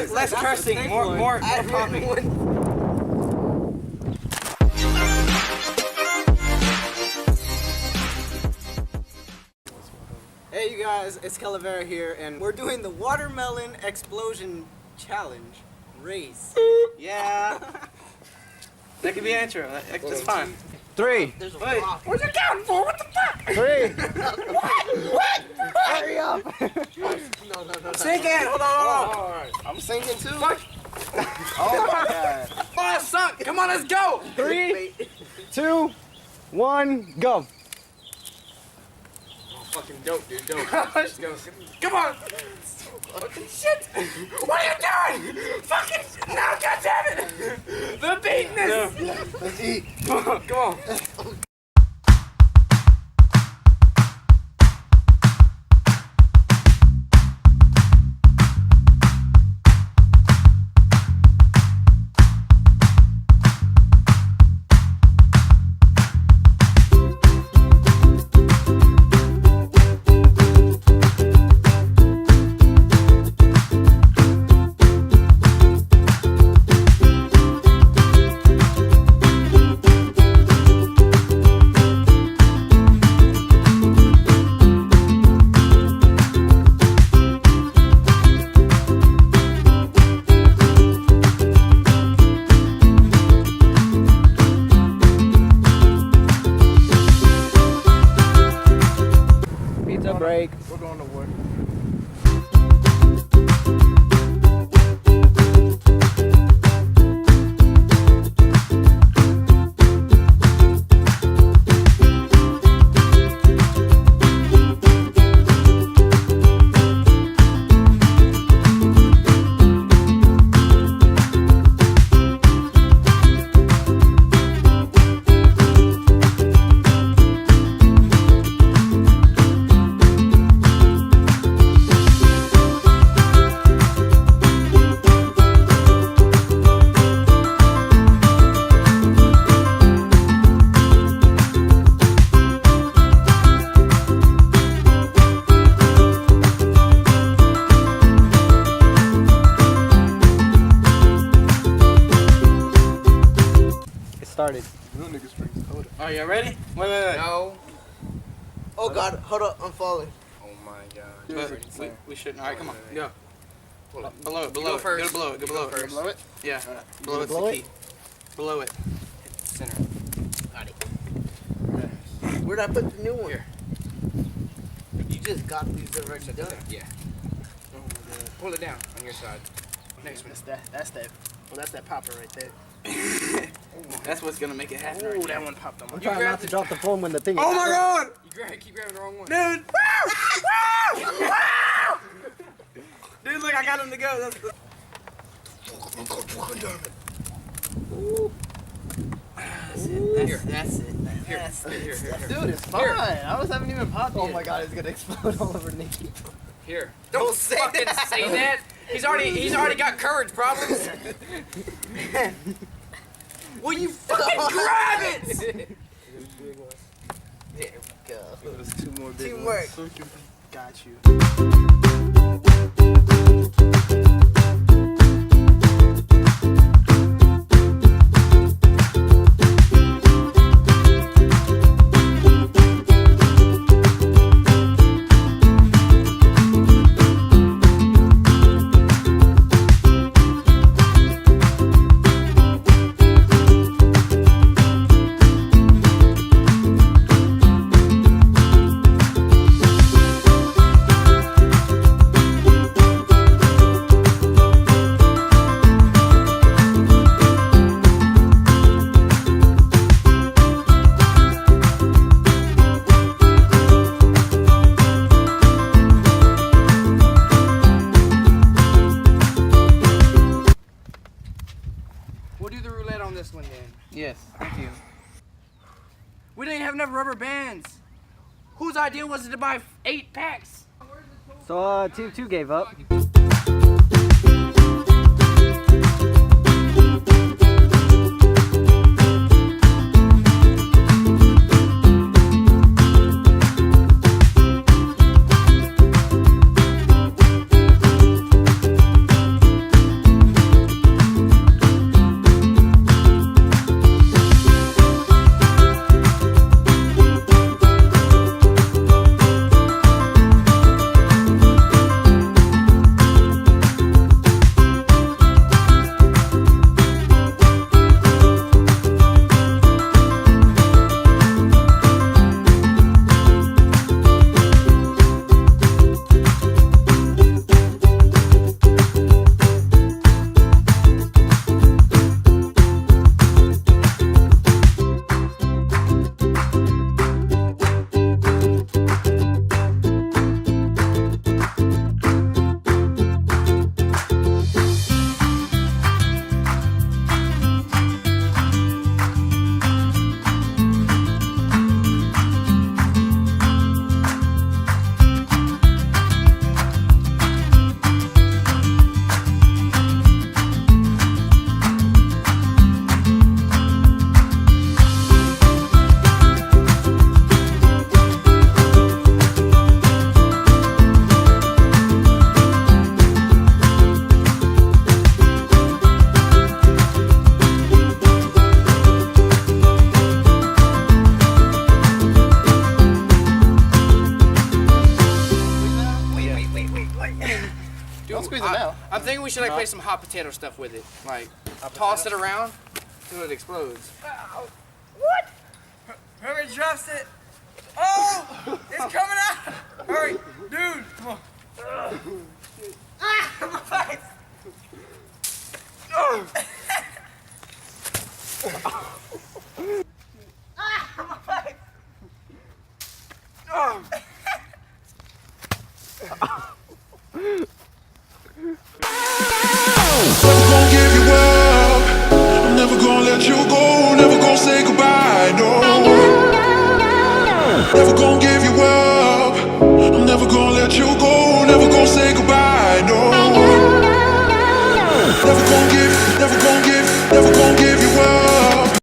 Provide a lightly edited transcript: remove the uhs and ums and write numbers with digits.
less cursing, more popping. Hey you guys, it's Calavera here, and we're doing the Watermelon Explosion Challenge race. Yeah. That could be an intro. That's fine. 3. There's a Wait, rock. what you counting for? What the fuck? 3. What? Hurry up. No. Sinking. Hold on. Alright, I'm sinking too. Fuck. Oh my god. Oh, sunk. Come on, let's go. 3, 2, 1, go. Fucking dope, dude. Dope. Let's go. Come on. Fucking shit. What are you doing? Fucking shit. No, goddammit. The beatness. Let's eat. Come on. Pizza break. We're going to work. Started. You know niggas drinks soda. Are you ready? Wait. No. Oh god, hold up, I'm falling. Oh my god. But we shouldn't. All right, come on. Go. Pull it. Below it. Go Below it. first. Go below it. Go below it. first. Below it. Yeah. Below it's blow the it? key. Below it. Center. Where'd I put the new one? Here. You just got these already done. Yeah. Pull it down on your side. Next one. That's that popper right there. That's what's gonna make it happen. Oh, right that there. one popped on my I'm trying not to drop the phone when the thing. Oh my god! Keep grabbing the wrong one. Dude! Dude, look, I got him to go. That's the... That's it. Here. Dude, it's fine. I was haven't even popped Oh yet. my god, it's gonna explode all over Nikki. Here. Don't fucking say that. He's already got courage problems. Will you fucking grab it? There we go. There's 2 more big Teamwork. ones. Got you. We'll do the roulette on this one then. Yes. Thank you. We didn't have enough rubber bands. Whose idea was it to buy 8 packs? So Team 2 gave up. we should like play some hot potato stuff with it. Like toss it around till it explodes. Hurry, drops it. Oh, it's coming out. Hurry, dude. Come on. My face. Never gonna give you up. I'm never gonna let you go. Never gonna say goodbye. No. Never gonna